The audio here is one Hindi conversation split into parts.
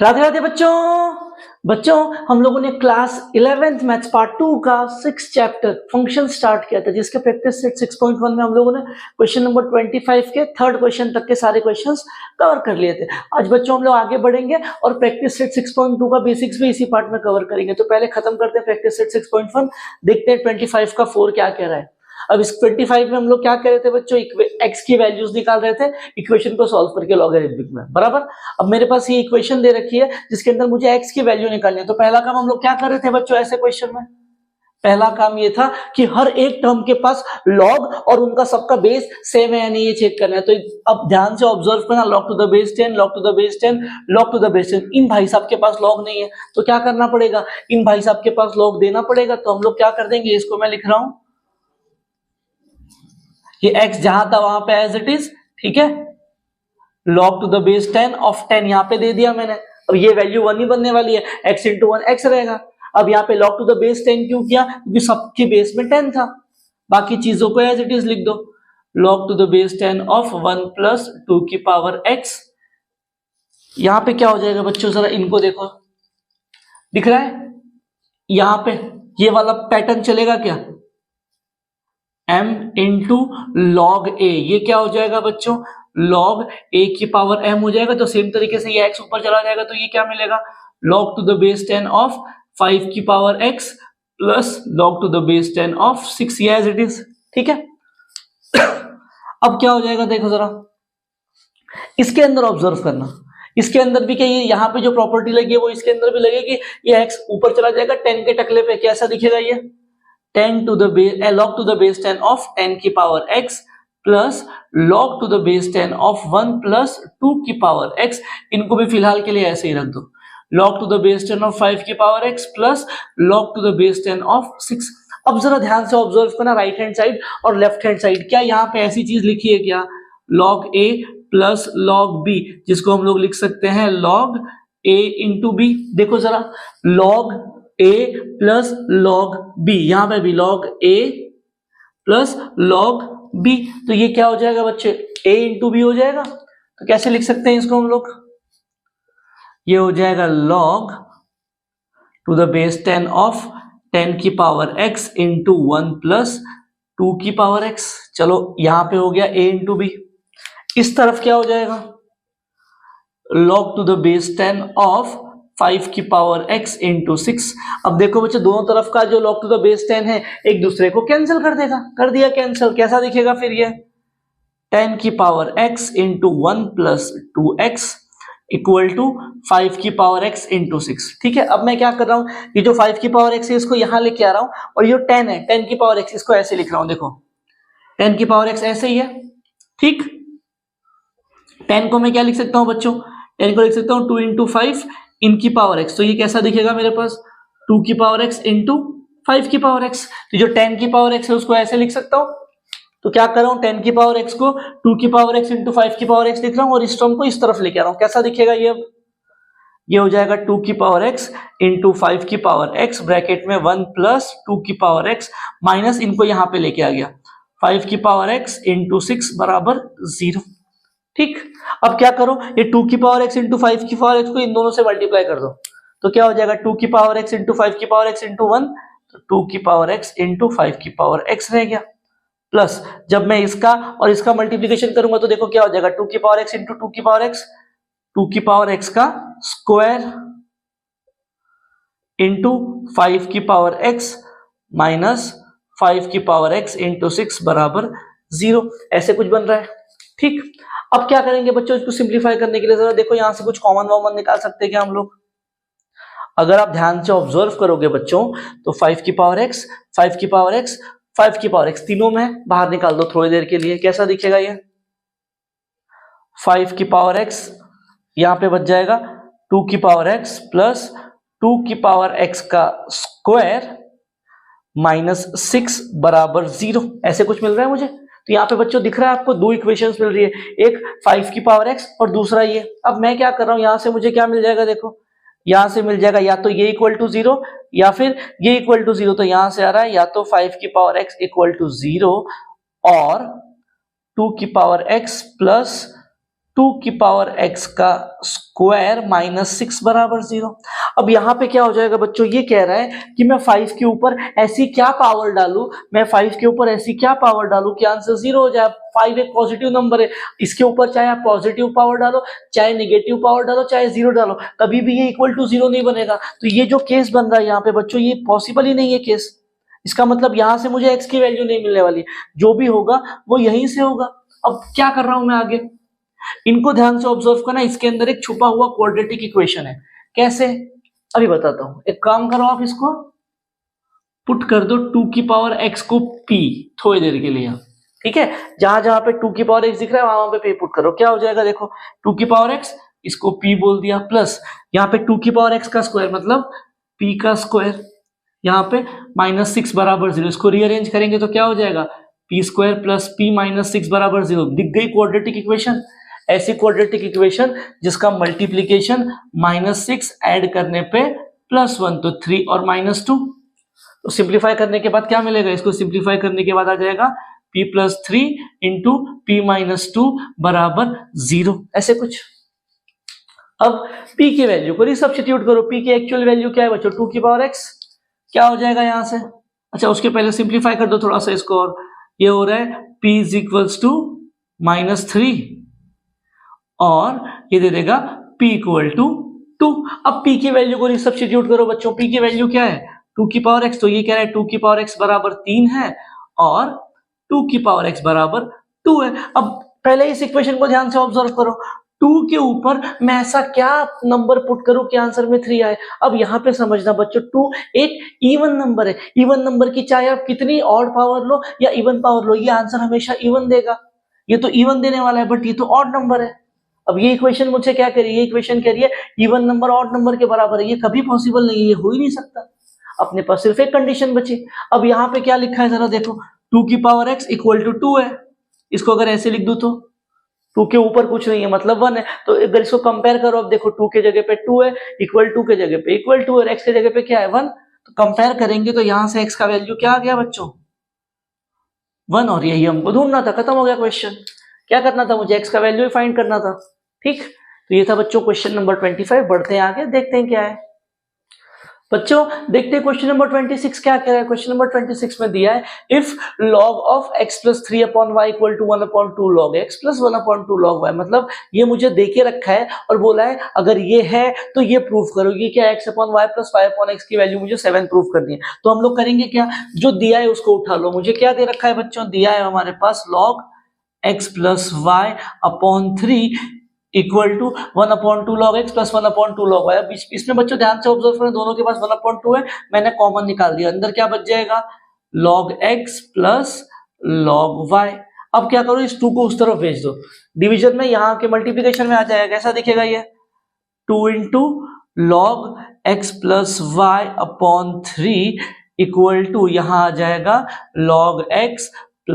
राधे राधे बच्चों हम लोगों ने क्लास 11th मैथ्स पार्ट 2 का 6 चैप्टर फंक्शन स्टार्ट किया था, जिसके प्रैक्टिस सेट 6.1 में हम लोगों ने क्वेश्चन नंबर 25 के थर्ड क्वेश्चन तक के सारे क्वेश्चंस कवर कर लिए थे। आज बच्चों हम लोग आगे बढ़ेंगे और प्रैक्टिस सेट 6.2 का बेसिक्स भी इसी पार्ट में कवर करेंगे। तो पहले खत्म करते हैं प्रैक्टिस सेट 6.1, देखते हैं 25 का 4 क्या कह रहा है। अब इस 25 में हम लोग क्या कर रहे थे बच्चों, x की वैल्यूज निकाल रहे थे इक्वेशन को सॉल्व करके लॉगरिथमिक में, बराबर। अब मेरे पास ये इक्वेशन दे रखी है जिसके अंदर मुझे x की वैल्यू निकालनी है। तो पहला काम हम लोग क्या कर रहे थे बच्चों ऐसे क्वेश्चन में, पहला काम ये था कि हर एक टर्म के पास लॉग और उनका सबका बेस सेम है या नहीं ये चेक करना है। तो अब ध्यान से ऑब्जर्व करना, log to the base 10, log to the base 10, log to the base 10। इन भाई साहब के पास लॉग नहीं है तो क्या करना पड़ेगा, इन भाई साहब के पास लॉग देना पड़ेगा। तो हम लोग क्या कर देंगे, इसको मैं लिख रहा हूं, ये x जहां था वहां पे एज इट इज, ठीक है। log to the base 10 of 10 यहां पे दे दिया मैंने। अब ये वैल्यू 1 ही बनने वाली है, x इंटू 1 x रहेगा। अब यहाँ पे log टू द बेस 10 क्यों किया, क्योंकि सबके बेस में 10 था। बाकी चीजों को एज इट इज लिख दो, log to the base 10 of 1 plus 2 की पावर x। यहां पे क्या हो जाएगा बच्चों, जरा इनको देखो, दिख रहा है यहां पे ये वाला पैटर्न चलेगा क्या, m इंटू लॉग ए, ये क्या हो जाएगा बच्चों, log a की पावर m हो जाएगा। तो सेम तरीके से ये x ऊपर चला जाएगा तो ये क्या मिलेगा, log to the base 10 of 5 की power x plus log to the base 10 of 6, ये एज इट इज, ठीक है। अब क्या हो जाएगा देखो जरा, इसके अंदर ऑब्जर्व करना, इसके अंदर भी क्या ये यहाँ पे जो प्रॉपर्टी लगी है वो इसके अंदर भी लगेगी। ये x ऊपर चला जाएगा 10 के टकले पे, कैसा दिखेगा ये 10 to the base log to the base 10 of 10 की power x plus log to the base 10 of 1 plus 2 की पावर x। इनको भी फिलहाल के लिए ऐसे ही रख दो, log to the base 10 of 5 की power x plus log to the base 10 of 6। अब जरा ध्यान से ऑब्जर्व करना राइट हैंड साइड और लेफ्ट हैंड साइड, क्या यहाँ पे ऐसी चीज लिखी है क्या, log a plus log b, जिसको हम लोग लिख सकते हैं log a इंटू b। देखो जरा log a plus log b, यहां पे भी log a plus log b, तो ये क्या हो जाएगा बच्चे, a इंटू बी हो जाएगा। तो कैसे लिख सकते हैं इसको हम लोग, ये हो जाएगा log to the base 10 of 10 की पावर x इंटू 1 प्लस 2 की पावर x। चलो यहां पे हो गया a इंटू बी। इस तरफ क्या हो जाएगा, log to the base 10 of 5 की पावर x इंटू 6। अब देखो बच्चे दोनों तरफ का जो log टू द बेस 10 है एक दूसरे को कैंसिल कर देगा, कर दिया कैंसिल, कैसा दिखेगा फिर ये 10 की power x into 1 plus 2x equal to 5 की पावर x इंटू 6, ठीक है। अब मैं क्या कर रहा हूं, ये जो 5 की पावर x है इसको यहां लेके आ रहा हूं और ये 10 है 10 की पावर x, इसको ऐसे लिख रहा हूं, देखो 10 की पावर x ऐसे ही है, ठीक। 10 को मैं क्या लिख सकता हूं बच्चों, 10 को लिख सकता हूं 2 इंटू 5 इनकी पावर x, तो ये कैसा दिखेगा मेरे पास 2 की पावर x इंटू 5 की पावर x। तो जो 10 की पावर x है उसको ऐसे लिख सकता हूं, तो क्या कर रहा हूं 10 की पावर x को 2 की पावर x इंटू 5 की पावर x लिख रहा हूं और इस टर्म को इस तरफ लेके आ रहा हूं, कैसा दिखेगा ये, अब ये हो जाएगा 2 की पावर x इंटू 5 की पावर x ब्रैकेट में 1 प्लस 2 की पावर x माइनस इनको यहां पे लेके आ गया 5 की पावर x इंटू 6 बराबर 0, ठीक। अब क्या करो, ये 2 की पावर x इंटू 5 की पावर x को इन दोनों से मल्टीप्लाई कर दो, तो क्या हो जाएगा 2 की पावर x इंटू 5 की पावर x इंटू 1, तो 2 की पावर x इंटू 5 की पावर x रह गया। प्लस जब मैं इसका और इसका मल्टीप्लीकेशन करूंगा तो देखो क्या हो जाएगा 2 की पावर x इंटू 2 की पावर x, 2 की पावर x का स्क्वायर इंटू 5 की पावर x माइनस 5 की पावर x इंटू 6 बराबर 0, ऐसे कुछ बन रहा है, ठीक। अब क्या करेंगे बच्चों, इसको सिंप्लीफाई करने के लिए जरा देखो यहां से कुछ कॉमन वॉमन निकाल सकते हैं क्या हम लोग। अगर आप ध्यान से ऑब्जर्व करोगे बच्चों तो 5 की पावर x 5 की पावर x 5 की पावर x तीनों में बाहर निकाल दो थोड़ी देर के लिए, कैसा दिखेगा ये 5 की पावर x यहां पे बच जाएगा 2 की पावर x प्लस 2 की पावर x का स्क्वायर माइनस 6 बराबर 0, ऐसे कुछ मिल रहा है मुझे। तो यहाँ पे बच्चों दिख रहा है आपको दो इक्वेशंस मिल रही है, एक 5 की पावर x और दूसरा ये। अब मैं क्या कर रहा हूं, यहां से मुझे क्या मिल जाएगा, देखो यहां से मिल जाएगा या तो ये इक्वल टू 0 या फिर ये इक्वल टू 0। तो यहां से आ रहा है या तो 5 की पावर x इक्वल टू 0 और 2 की पावर x प्लस 2 की पावर x का स्क्वायर माइनस 6 बराबर 0। अब यहाँ पे क्या हो जाएगा बच्चों, ये कह रहा है कि मैं 5 के ऊपर ऐसी क्या पावर डालूं, मैं 5 के ऊपर ऐसी क्या पावर डालूं कि आंसर 0 हो जाए। 5 एक पॉजिटिव नंबर है, इसके ऊपर चाहे आप पॉजिटिव पावर डालो, चाहे नेगेटिव पावर डालो, चाहे 0 डालो, कभी भी ये इक्वल टू 0 नहीं बनेगा। तो ये जो केस बन रहा है यहाँ पे बच्चों, ये पॉसिबल ही नहीं है केस। इसका मतलब यहां से मुझे x की वैल्यू नहीं मिलने वाली, जो भी होगा वो यहीं से होगा। अब क्या कर रहा हूं मैं आगे, इनको ध्यान से ऑब्जर्व करना। इसके अंदर एक छुपा हुआ क्वाड्रेटिक इक्वेशन है, कैसे अभी बताता हूं। एक काम करो, आप इसको पुट कर दो 2 की पावर x को p थोड़ी देर के लिए, ठीक है। जहां जहां पे 2 की पावर x दिख रहा है वहां पे p पुट करो, क्या हो जाएगा देखो, 2 की पावर x इसको p बोल दिया, प्लस यहाँ पे 2 की पावर x का स्क्वायर मतलब p का स्क्वायर, यहाँ पे माइनस 6 बराबर 0। इसको रीअरेंज करेंगे तो क्या हो जाएगा, p square plus p minus 6 बराबर 0। दिख गई क्वाड्रेटिक इक्वेशन। ऐसी क्वाड्रेटिक इक्वेशन जिसका मल्टीप्लीकेशन -6 ऐड करने पे +1, तो 3 और -2। तो सिंप्लीफाई करने के बाद क्या मिलेगा, इसको सिंप्लीफाई करने के बाद आ जाएगा p + 3 इंटू p - 2 बराबर 0, ऐसे कुछ। अब p की वैल्यू को रिसब्स्टिट्यूट करो। p की एक्चुअल वैल्यू क्या है बच्चों, 2 की पावर x, क्या हो जाएगा यहां से। अच्छा, उसके पहले सिंप्लीफाई कर दो थोड़ा सा इसको, और ये हो रहा है p = -3 और ये दे देगा p = 2। अब p की वैल्यू को रिसब्स्टिट्यूट करो बच्चों। p की वैल्यू क्या है, 2 की पावर x, तो ये कह रहा है 2 की पावर x बराबर 3 है और 2 की पावर x बराबर 2 है। अब पहले इस इक्वेशन को ध्यान से ऑब्जर्व करो, 2 के ऊपर मैं ऐसा क्या नंबर पुट करूं कि आंसर में 3 आए। अब यहां पे समझना बच्चों, 2 एक इवन नंबर है। इवन नंबर की चाहे आप कितनी ऑड पावर लो या इवन पावर लो, ये आंसर हमेशा इवन देगा। ये तो इवन देने वाला है, बट ये तो ऑड नंबर है। अब ये इक्वेशन मुझसे क्या कह रही है, ये इक्वेशन कह रही है इवन नंबर ऑड नंबर के बराबर है। ये कभी पॉसिबल नहीं है, ये हो ही नहीं सकता। अपने पास सिर्फ एक कंडीशन बची। अब यहाँ पे क्या लिखा है जरा देखो, 2 की पावर x = 2 है। इसको अगर ऐसे लिख दूं तो 2 के ऊपर कुछ नहीं है मतलब 1 है। तो अगर इसको कंपेयर करो, अब देखो 2 के जगह पे 2 है, इक्वल टू के जगह पे इक्वल टू, और x के जगह पे क्या है 1। तो कंपेयर करेंगे तो यहां से x का वैल्यू क्या आ गया बच्चों, 1। और यही हमको ढूंढना था, खत्म हो गया क्वेश्चन। क्या करना था मुझे, x का वैल्यू ही फाइंड करना था, ठीक। तो ये था बच्चों क्वेश्चन नंबर 25। बढ़ते हैं आगे, देखते हैं क्या है बच्चों। देखते हैं क्वेश्चन नंबर 26 क्या कह रहा है। क्वेश्चन नंबर 26 में दिया है, if log of x + 3/y = 1/2 log x + 1/2 log y। मतलब ये मुझे देके रखा है और बोला है अगर ये है तो ये प्रूफ करोगे क्या, x/y + 5/x की वैल्यू मुझे 7 प्रूफ करनी है। तो हम लोग करेंगे क्या, जो दिया है उसको उठा लो। मुझे क्या दे रखा है बच्चों, दिया है हमारे पास log x + y/3 = 1/2 log x + 1/2 log y। अब इसमें बच्चों ध्यान से ऑब्जर्व करें, दोनों के पास 1/2 है, मैंने कॉमन निकाल दिया, अंदर क्या बच जाएगा log x + log y। अब क्या करो, इस 2 को उस तरफ भेज दो, डिवीजन में यहाँ के मल्टीप्लिकेशन में आ जाएगा। कैसा दिखेगा ये, 2 × log x + y/3 = यहाँ आ जाएगा log x +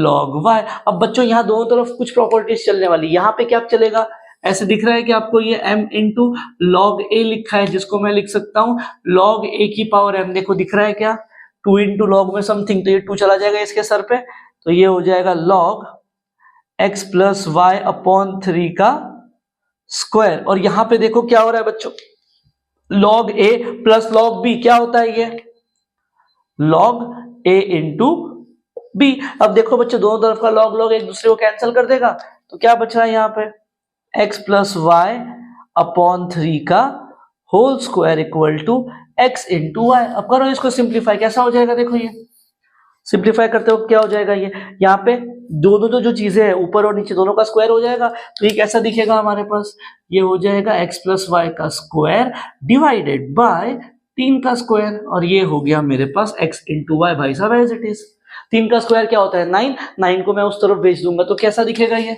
log y। अब बच्चों यहाँ दोनों तरफ कुछ प्रॉपर्टीज चलने वाली। यहाँ पे क्या चलेगा, ऐसे दिख रहा है कि आपको ये m × log a लिखा है, जिसको मैं लिख सकता हूँ log a की पावर m। देखो दिख रहा है क्या, 2 × log में समथिंग, तो ये 2 चला जाएगा इसके सर पे, तो ये हो जाएगा log x + y/3 का स्क्वायर। और यहाँ पे देखो क्या हो रहा है बच्चों, log a + log b क्या होता है, ये log a × b। अब देखो बच्चों, दोनों तरफ का log एक दूसरे को कैंसिल कर देगा, तो क्या बच रहा है यहाँ पे, x + y/3 का होल स्क्वायर = x × y। अब करो इसको सिंप्लीफाई, कैसा हो जाएगा देखो, ये सिंप्लीफाई करते हो क्या हो जाएगा, ये यहाँ पे दोनों जो चीजें हैं ऊपर और नीचे दोनों का स्क्वायर हो जाएगा। तो ये कैसा दिखेगा हमारे पास, ये हो जाएगा x + y का स्क्वायर डिवाइडेड बाय 3 का स्क्वायर, और ये हो गया मेरे पास x × y। भाई साहब एज इट इज, 3 का स्क्वायर क्या होता है 9, 9 को मैं उस तरफ भेज दूंगा तो कैसा दिखेगा ये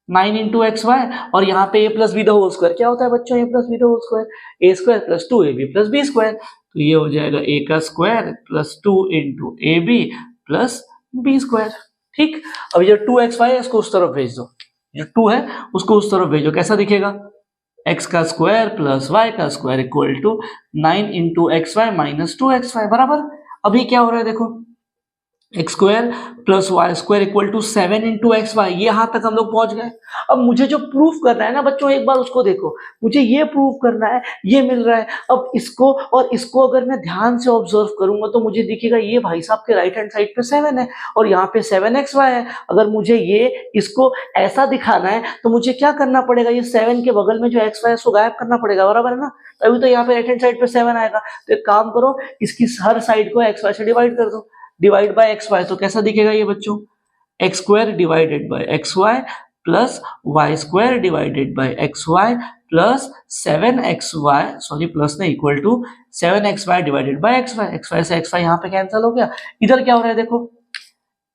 9 × xy, और यहाँ पे a + b the whole square क्या होता है बच्चों, a + b the whole square, a² + 2ab + b²। तो ये हो जाएगा a का स्क्वायर + 2 × ab + b², ठीक। अब ये 2xy है, इसको उस तरफ भेज दो, जो 2 है उसको उस तरफ भेजो, कैसा दिखेगा, x का स्क्वायर + y का स्क्वायर = 9 × xy - 2xy बराबर। अभी क्या हो रहा है देखो, x square plus y square equal to 7 into x y. ये यहां तक हम लोग पहुंच गए। अब मुझे जो प्रूफ करना है ना बच्चों, एक बार उसको देखो, मुझे ये प्रूफ करना है, ये मिल रहा है। अब इसको और इसको अगर मैं ध्यान से ऑब्जर्व करूंगा तो मुझे दिखेगा ये भाई साहब के राइट हैंड साइड पे 7 है और यहाँ पे 7xy है। अगर मुझे ये इसको ऐसा दिखाना है तो मुझे क्या करना पड़ेगा, ये 7 के बगल में जो एक्स वाई है उसको गायब करना पड़ेगा, बराबर है ना। तभी तो यहाँ पे राइट हैंड साइड पे 7 आएगा। तो एक काम करो, इसकी हर साइड को एक्स वाई से डिवाइड कर दो, डिवाइड बाय एक्स वाई। तो कैसा दिखेगा ये बच्चों, x square divided by x y plus y square divided by x y plus 7xy, sorry plus नहीं, equal to 7xy divided by x y से एक्स वाई यहाँ पे कैंसिल हो गया। इधर क्या हो रहा है देखो,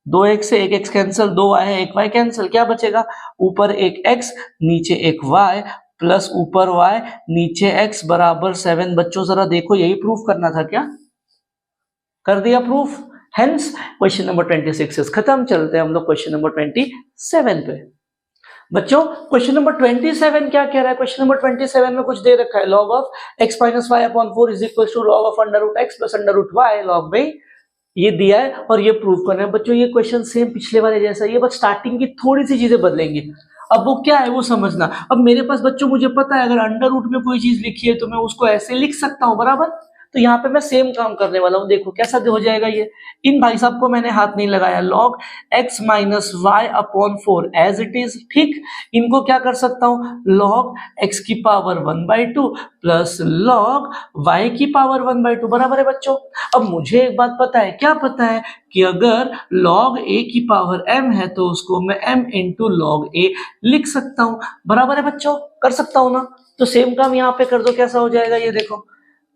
2x से 1x कैंसिल, 2y है 1y कैंसिल, क्या बचेगा, ऊपर एक x नीचे एक y प्लस ऊपर y नीचे x बराबर 7। बच्चों जरा देखो, यही प्रूफ करना था क्या, कर दिया proof. Hence question number 26 is खत्म। चलते हैं हम लोग क्वेश्चन नंबर 27 पे। बच्चों क्वेश्चन नंबर 27 क्या कह रहा है, क्वेश्चन नंबर 27 में कुछ दे रखा है, log of x minus y upon 4 is equal to log of under root x plus under root y, log में ये दिया है और ये प्रूव करना है। बच्चों ये क्वेश्चन सेम पिछले वाले जैसा, ये बस स्टार्टिंग की थोड़ी सी चीजें बदलेंगी। अब वो क्या है वो समझना। अब मेरे पास बच्चों मुझे पता है अगर अंडर रूट में कोई चीज लिखी है तो मैं उसको ऐसे लिख सकता हूँ, बराबर। तो यहाँ पे मैं सेम काम करने वाला हूँ, देखो कैसा हो जाएगा ये। इन भाई साहब को मैंने हाथ नहीं लगाया, log x minus y upon 4 as it is, ठीक। इनको क्या कर सकता हूँ, log x की पावर 1/2 प्लस log y की पावर 1/2, बराबर है बच्चों। अब मुझे एक बात पता है, क्या पता है कि अगर log a की पावर m है तो उसको मैं m इंटू log a लिख सकता हूँ, बराबर है बच्चों, कर सकता हूँ ना। तो सेम काम यहाँ पे कर दो, कैसा हो जाएगा ये देखो,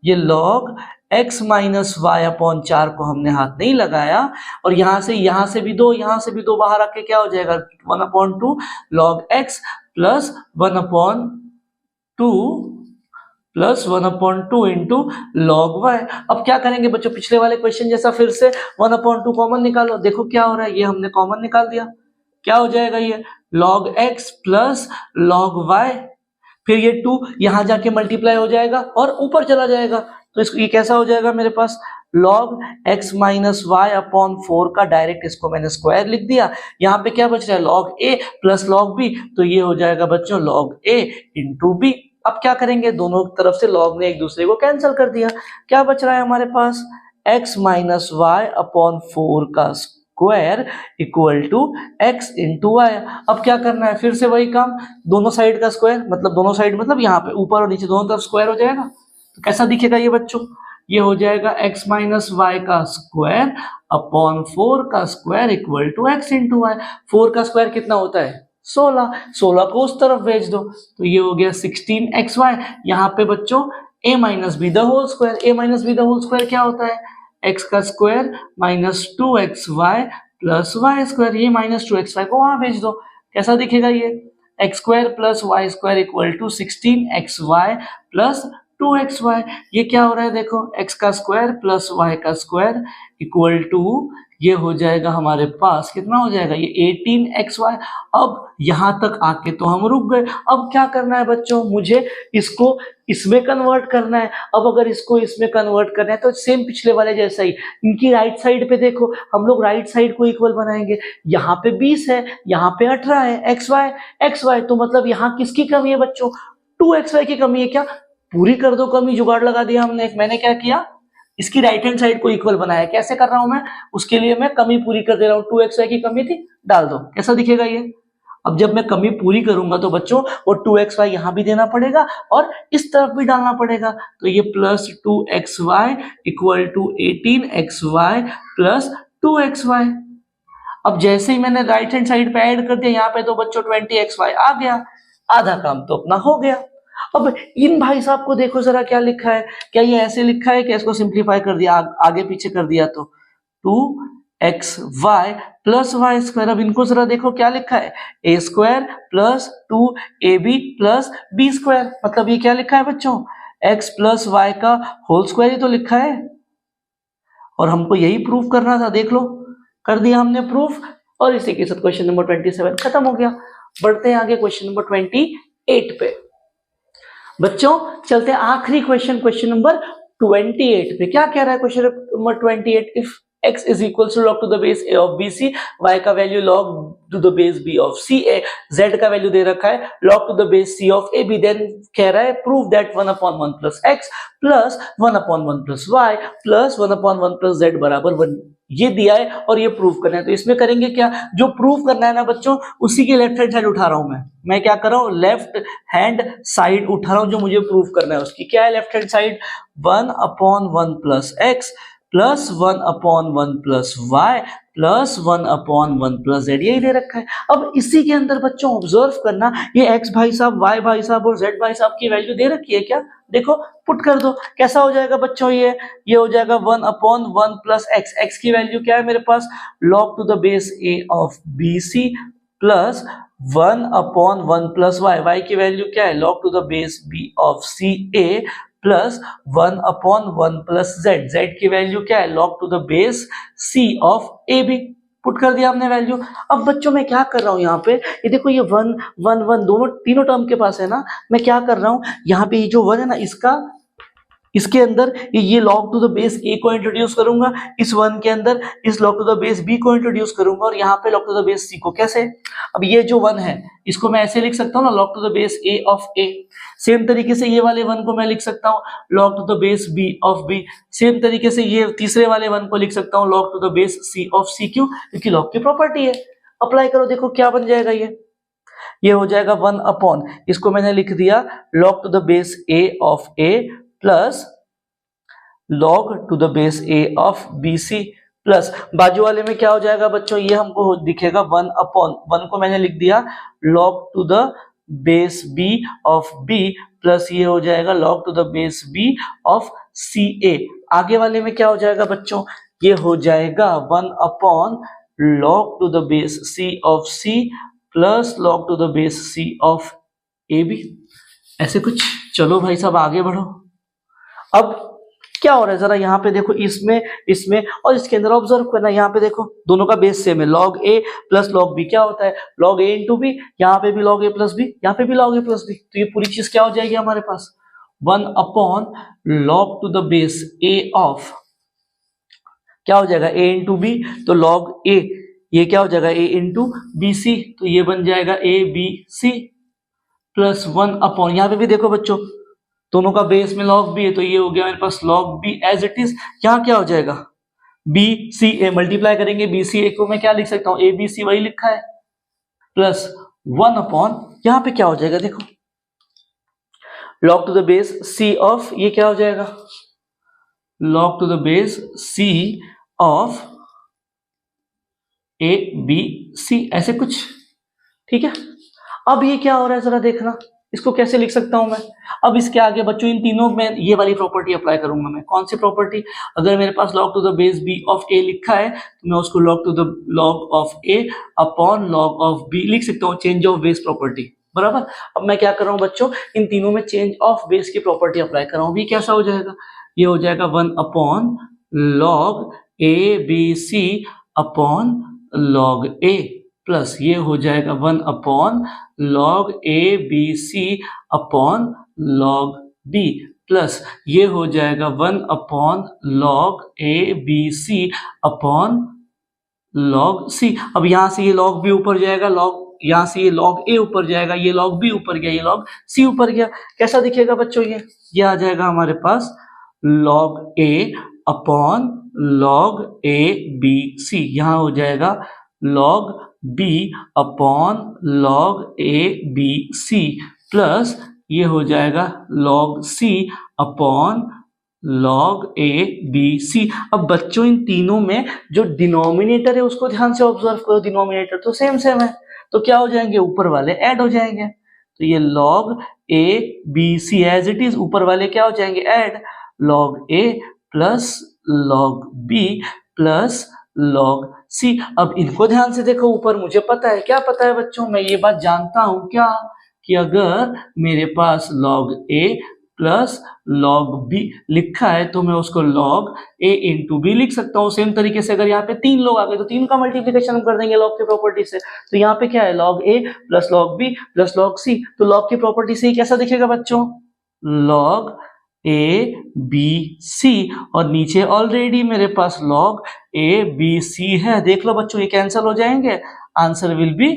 ये log x minus y upon 4 को हमने हाथ नहीं लगाया और यहां से भी दो, यहां से भी दो बाहर आके क्या हो जाएगा 1/2 log x plus 1/2 plus 1/2 into log y। अब क्या करेंगे बच्चों, पिछले वाले क्वेश्चन जैसा फिर से 1/2 कॉमन निकालो, देखो क्या हो रहा है, ये हमने कॉमन निकाल दिया, क्या हो जाएगा ये log x plus log y, फिर ये 2 यहां जाके मल्टीप्लाई हो जाएगा और ऊपर चला जाएगा। तो इसको ये कैसा हो जाएगा मेरे पास, log x minus y upon 4 का डायरेक्ट इसको मैंने स्क्वायर लिख दिया। यहाँ पे क्या बच रहा है, log a plus log b, तो ये हो जाएगा बच्चों log a इंटू b। अब क्या करेंगे, दोनों तरफ से log ने एक दूसरे को कैंसिल कर दिया, क्या बच रहा है हमारे पास, x माइनस वाई अपॉन 4 का square equal to x into y. अब क्या करना है, फिर से वही काम, दोनों साइड का स्क्वायर, मतलब दोनों साइड मतलब यहाँ पे ऊपर और नीचे दोनों तरफ स्क्वायर हो जाएगा। तो कैसा दिखेगा ये बच्चों, ये हो जाएगा x माइनस वाई का स्क्वायर अपॉन 4 का square equal to x into y. 4 का स्क्वायर कितना होता है, 16 को उस तरफ भेज दो, तो ये हो गया 16xy। यहाँ पे बच्चों a minus b the whole square, a minus b the whole square क्या होता है, x का square minus 2xy plus y square, ये माइनस 2xy को वहां भेज दो, कैसा दिखेगा ये, x square plus y square equal to 16xy plus 2xy। ये क्या हो रहा है देखो, x का स्क्वायर प्लस y का स्क्वायर इक्वल टू, ये हो जाएगा हमारे पास कितना हो जाएगा, ये 18xy। अब यहां तक आके तो हम रुक गए। अब क्या करना है बच्चों, मुझे इसको इसमें कन्वर्ट करना है। अब अगर इसको इसमें कन्वर्ट करना है तो सेम पिछले वाले जैसा ही, इनकी राइट साइड पे देखो, हम लोग राइट साइड को इक्वल बनाएंगे। यहाँ पे 20 है, यहाँ पे 18 है, xy तो मतलब यहाँ किसकी कमी है बच्चों, 2xy की कमी है। क्या पूरी कर दो कमी, जुगाड़ लगा दिया हमने। मैंने क्या किया, इसकी राइट हैंड साइड को इक्वल बनाया। कैसे कर रहा हूं मैं, उसके लिए मैं कमी पूरी कर दे रहा हूं, 2xy की कमी थी, डाल दो, कैसा दिखेगा ये। अब जब मैं कमी पूरी करूंगा तो बच्चों वो 2xy यहां भी देना पड़ेगा और इस तरफ भी डालना पड़ेगा, तो ये plus 2xy equal to 18xy plus 2xy। अब जैसे ही मैंने राइट हैंड साइड पे ऐड कर दिया यहाँ पे, तो बच्चों 20xy आ गया, आधा काम तो अपना हो गया। अब इन भाई साहब को देखो जरा क्या लिखा है, क्या ये ऐसे लिखा है, क्या इसको सिंप्लीफाई कर दिया, आगे पीछे कर दिया तो 2xy प्लस वाई स्क्वायर। अब इनको जरा देखो क्या लिखा है, a square plus 2ab plus b square, मतलब ये क्या लिखा है बच्चों, x प्लस वाई का होल स्क्वायर ही तो लिखा है और हमको यही प्रूफ करना था। देख लो, कर दिया हमने प्रूफ और इसी के साथ क्वेश्चन नंबर 27 खत्म हो गया। बढ़ते हैं आगे क्वेश्चन नंबर 28 पे। बच्चों चलते हैं आखिरी क्वेश्चन, क्वेश्चन नंबर 28 पे। क्या कह रहा है question number 28, if x is equal to log to the base a of bc, y का value log to the base b of ca, z का वैल्यू दे रखा है log to the base c of ab, then कह रहा है prove that 1/1 plus x plus 1/1 plus y plus 1/1 plus z बराबर 1, ये दिया है और ये प्रूव करना है। तो इसमें करेंगे क्या, जो प्रूव करना है ना बच्चों, उसी की लेफ्ट हैंड साइड उठा रहा हूं मैं क्या कर रहा हूं, लेफ्ट हैंड साइड उठा रहा हूं, जो मुझे प्रूव करना है उसकी क्या है left hand side, 1/1 plus x plus 1/1 plus y plus 1/1 plus z, यही दे रखा है। अब इसी के अंदर बच्चों ऑब्जर्व करना, ये x भाई साहब, y भाई साहब और z भाई साहब की वैल्यू दे रखी है क्या, देखो पुट कर दो, कैसा हो जाएगा बच्चों, ये हो जाएगा 1/1 प्लस x की वैल्यू क्या है मेरे पास, log to the base a of bc plus 1/1 plus y की वैल्यू क्या है, log to the base b of ca plus 1/1 plus z की वैल्यू क्या है, log to the base c of ab, put कर दिया हमने वैल्यू। अब बच्चों मैं क्या कर रहा हूं यहाँ पे, ये देखो ये 1 1 1 दोनों तीनों टर्म के पास है ना, मैं क्या कर रहा हूं यहाँ पे, ये जो 1 है ना इसके अंदर ये log to the base a को इंट्रोड्यूस करूंगा, इस 1 के अंदर इस log to the base b को इंट्रोड्यूस करूंगा, और यहाँ पे log to the base c को, कैसे, अब ये जो 1 है इसको मैं ऐसे लिख सकता हूँ ना, log to the base a of a, same तरीके से ये वाले 1 को मैं लिख सकता हूँ log to the base b of b, same तरीके से ये तीसरे वाले 1 को लिख सकता हूँ log to the base c of c, क्यों, क्योंकि log की प्रॉपर्टी है। अप्लाई करो, देखो क्या बन जाएगा, ये हो जाएगा 1/, इसको मैंने लिख दिया log to the base a of a plus log to the base a of bc plus बाजू वाले में क्या हो जाएगा बच्चों, ये हमको दिखेगा 1/1 को मैंने लिख दिया log to the base b of b plus ये हो जाएगा log to the base b of ca, आगे वाले में क्या हो जाएगा बच्चों, ये हो जाएगा 1/log to the base c of c plus log to the base c of ab, ऐसे कुछ। चलो भाई साहब आगे बढ़ो। अब क्या हो रहा है जरा यहाँ पे देखो, इसमें और इसके अंदर ऑब्जर्व करना, यहाँ पे देखो दोनों का बेस सेम है, log a plus log b क्या होता है, log a इंटू b, यहाँ पे भी log a प्लस b, यहाँ पे भी log a प्लस b, तो ये पूरी चीज क्या हो जाएगी हमारे पास, 1/log to the base a of, क्या हो जाएगा a इंटू b, तो log a ये क्या हो जाएगा a इंटू bc, तो ये बन जाएगा a b c प्लस 1/, यहाँ पे भी देखो बच्चों दोनों का बेस में log b है, तो ये हो गया मेरे पास log b as it is, यहाँ क्या हो जाएगा b c a, मल्टीप्लाई करेंगे b c a को मैं क्या लिख सकता हूँ, a b c वही लिखा है, प्लस 1/, यहाँ पे क्या हो जाएगा देखो log to the base c of, ये क्या हो जाएगा log to the base c of a b c, ऐसे कुछ, ठीक है। अब ये क्या हो रहा है जरा देखना, इसको कैसे लिख सकता हूं मैं, अब इसके आगे बच्चों इन तीनों में ये वाली प्रॉपर्टी अप्लाई करूंगा मैं, कौन सी प्रॉपर्टी, अगर मेरे पास log to the base b of a लिखा है तो मैं उसको log to the log of a upon log of b लिख सकता हूँ, चेंज ऑफ बेस प्रॉपर्टी, बराबर। अब मैं क्या कर रहा हूँ बच्चों, इन तीनों में चेंज ऑफ बेस की प्रॉपर्टी अप्लाई कर रहा हूँ, ये कैसा हो जाएगा, ये हो जाएगा 1/log a b c upon log a plus ये हो जाएगा 1/log a b c upon log b plus ये हो जाएगा 1/log a b c upon log c। अब यहां से ये log b ऊपर जाएगा, यहां से ये log a ऊपर जाएगा, ये log b ऊपर गया, ये log c ऊपर गया, कैसा दिखेगा बच्चों, ये आ जाएगा हमारे पास log a upon log a b c, यहां हो जाएगा log b upon log a b c plus ये हो जाएगा log c upon log a b c। अब बच्चों इन तीनों में जो डिनोमिनेटर है उसको ध्यान से ऑब्जर्व करो, डिनोमिनेटर तो सेम है, तो क्या हो जाएंगे, ऊपर वाले ऐड हो जाएंगे, तो ये log a b c as it is, ऊपर वाले क्या हो जाएंगे add, log a plus log b plus log c। अब इनको ध्यान से देखो, ऊपर मुझे पता है, क्या पता है बच्चों, मैं ये बात जानता हूं क्या, कि अगर मेरे पास log a plus log b लिखा है तो मैं उसको log a इंटू b लिख सकता हूँ। सेम तरीके से अगर यहाँ पे 3 लोग आ गए तो 3 का मल्टीप्लिकेशन हम कर देंगे log की प्रॉपर्टी से, तो यहाँ पे क्या है log a plus log b plus log c, तो log की प्रॉपर्टी से कैसा दिखेगा बच्चों, log ए बी सी और नीचे ऑलरेडी मेरे पास लॉग ए बी सी है। देख लो बच्चों ये कैंसिल हो जाएंगे, आंसर विल बी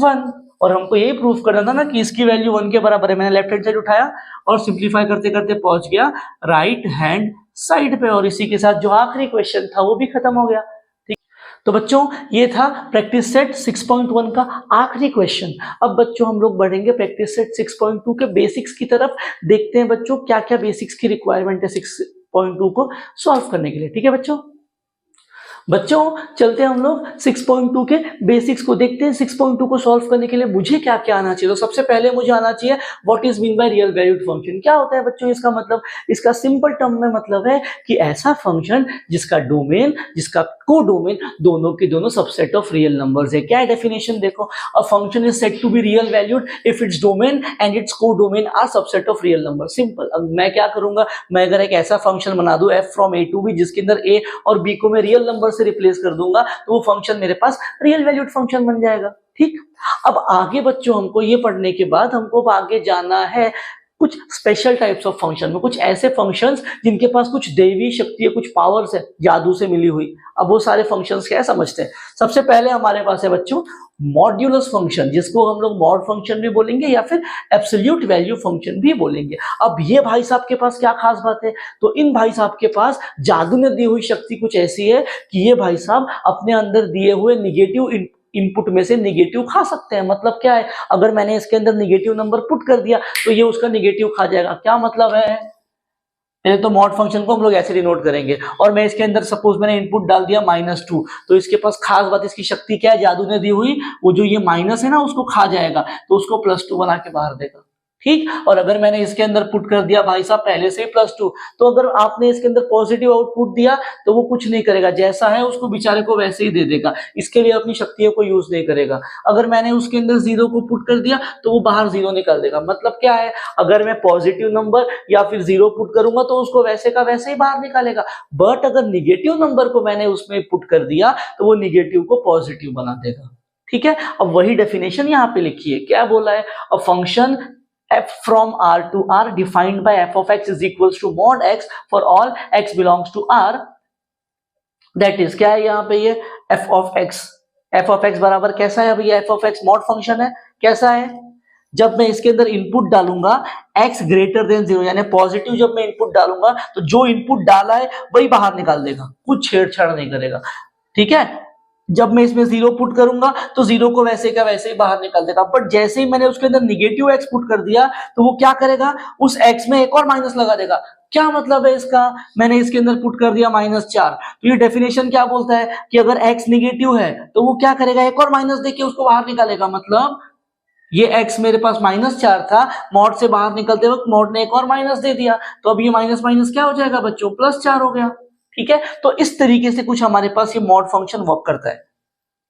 1। और हमको ये प्रूफ करना था ना कि इसकी वैल्यू 1 के बराबर है। मैंने लेफ्ट हैंड साइड उठाया और सिंप्लीफाई करते करते पहुंच गया राइट हैंड साइड पे, और इसी के साथ जो आखिरी क्वेश्चन था वो भी खत्म हो गया। ठीक, तो बच्चों ये था प्रैक्टिस सेट 6.1 का आखिरी क्वेश्चन। अब बच्चों हम लोग बढ़ेंगे प्रैक्टिस सेट 6.2 के बेसिक्स की तरफ। देखते हैं बच्चों क्या क्या बेसिक्स की रिक्वायरमेंट है 6.2 को सॉल्व करने के लिए। ठीक है बच्चों चलते हैं हम लोग 6.2 के बेसिक्स को देखते हैं। 6.2 को सॉल्व करने के लिए मुझे क्या क्या आना चाहिए? तो सबसे पहले मुझे आना चाहिए what is mean by real valued function. क्या होता है बच्चों इसका मतलब? इसका सिंपल टर्म में मतलब है कि ऐसा फंक्शन जिसका डोमेन जिसका कोडोमेन दोनों के दोनों सबसेट ऑफ रियल नंबर्स है। क्या है डेफिनेशन देखो, a function is said to be real valued if its domain and its codomain are subset of real number. Simple. अब मैं क्या करूंगा, मैं अगर एक ऐसा फंक्शन बना दूं f from a to b जिसके अंदर a और b को मैं रियल नंबर से रिप्लेस कर दूंगा तो वो फंक्शन मेरे पास रियल वैल्यूड फंक्शन बन जाएगा। ठीक, अब आगे बच्चों हमको ये पढ़ने के बाद हमको आगे जाना है कुछ स्पेशल टाइप्स ऑफ फंक्शन में, कुछ ऐसे फंक्शंस जिनके पास कुछ दैवी शक्ति है, कुछ पावर्स है जादू से मिली हुई। अब वो सारे फंक्शंस क्या है समझते हैं। सबसे पहले हमारे पास है बच्चों मॉड्यूलस फंक्शन, जिसको हम लोग मॉड फंक्शन भी बोलेंगे या फिर एब्सोल्यूट वैल्यू फंक्शन भी बोलेंगे। अब ये भाई साहब के पास क्या खास बात है? तो इन भाई साहब के पास जादू ने दी हुई शक्ति कुछ ऐसी है कि ये भाई साहब अपने अंदर दिए हुए निगेटिव इनपुट में से निगेटिव खा सकते हैं। मतलब क्या है, अगर मैंने इसके अंदर निगेटिव नंबर पुट कर दिया तो ये उसका निगेटिव खा जाएगा। क्या मतलब है? पहले तो मॉड फंक्शन को हम लोग ऐसे डिनोट करेंगे, और मैं इसके अंदर सपोज मैंने इनपुट डाल दिया -2, तो इसके पास खास बात इसकी शक्ति क्या है जादू ने दी हुई, वो जो ये माइनस है ना उसको खा जाएगा तो उसको +2 बना के बाहर देगा। ठीक, और अगर मैंने इसके अंदर पुट कर दिया भाई साहब पहले से ही +2, तो अगर आपने इसके अंदर पॉजिटिव आउटपुट दिया तो वो कुछ नहीं करेगा, जैसा है उसको बेचारे को वैसे ही दे देगा, इसके लिए अपनी शक्तियों को यूज नहीं करेगा। अगर मैंने उसके अंदर 0 को पुट कर दिया तो वो बाहर 0 निकाल देगा। मतलब क्या है, अगर मैं पॉजिटिव नंबर या फिर 0 पुट करूंगा तो उसको वैसे का वैसे ही बाहर निकालेगा, बट अगर निगेटिव नंबर को मैंने उसमें पुट कर दिया तो वो निगेटिव को पॉजिटिव बना देगा। ठीक है, अब वही डेफिनेशन यहाँ पे लिखी है। क्या बोला है? अ function f from r to r defined by f of x is equals to mod x for all x belongs to r, that is क्या है यहाँ पे ये f of x बराबर कैसा है? भैया f of x mod function है। कैसा है? जब मैं इसके अंदर इनपुट डालूंगा x ग्रेटर देन 0 यानी पॉजिटिव, जब मैं इनपुट डालूंगा तो जो इनपुट डाला है वही बाहर निकाल देगा, कुछ छेड़छाड़ नहीं करेगा। ठीक है, जब मैं इसमें 0 पुट करूंगा तो 0 को वैसे का वैसे ही बाहर निकाल देगा, बट जैसे ही मैंने उसके अंदर निगेटिव x पुट कर दिया तो वो क्या करेगा, उस x में एक और माइनस लगा देगा। क्या मतलब है इसका? मैंने इसके अंदर पुट कर दिया -4, तो ये डेफिनेशन क्या बोलता है कि अगर x निगेटिव है तो वो क्या करेगा, एक और माइनस देके उसको बाहर निकालेगा। मतलब ये x मेरे पास -4 था, मॉड से बाहर निकलते वक्त मॉड ने एक और माइनस दे दिया, तो अब ये माइनस माइनस क्या हो जाएगा बच्चों, +4 हो गया। ठीक है, तो इस तरीके से कुछ हमारे पास ये मॉड फंक्शन वर्क करता है।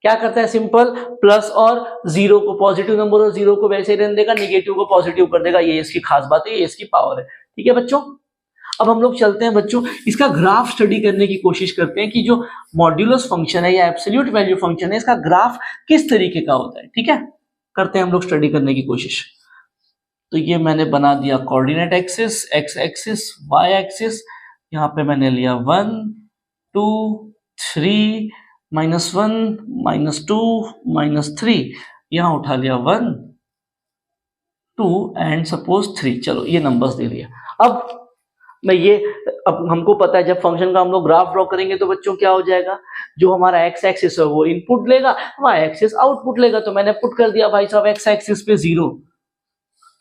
क्या करता है? सिंपल, प्लस और 0 को पॉजिटिव नंबर और 0 को वैसे ही रहने देगा, निगेटिव को पॉजिटिव कर देगा। ये इसकी खास बात है, ये इसकी पावर है। ठीक है बच्चों, अब हम लोग चलते हैं बच्चों इसका ग्राफ स्टडी करने की कोशिश करते हैं कि जो मॉड्यूलस फंक्शन है या एब्सोल्यूट वैल्यू फंक्शन है इसका ग्राफ किस तरीके का होता है। ठीक है, करते हैं हम लोग स्टडी करने की कोशिश। तो ये मैंने बना दिया coordinate axis, x axis, y axis, यहाँ पे मैंने लिया 1 2 3 -1 -2 -3, यहाँ उठा लिया 1 2 एंड सपोज 3। चलो ये नंबर्स दे दिया। अब हमको पता है जब फंक्शन का हम लोग ग्राफ ड्रॉ करेंगे तो बच्चों क्या हो जाएगा, जो हमारा x एक्सिस है वो इनपुट लेगा, y एक्सिस आउटपुट लेगा। तो मैंने पुट कर दिया भाई साहब x एक्सिस पे 0,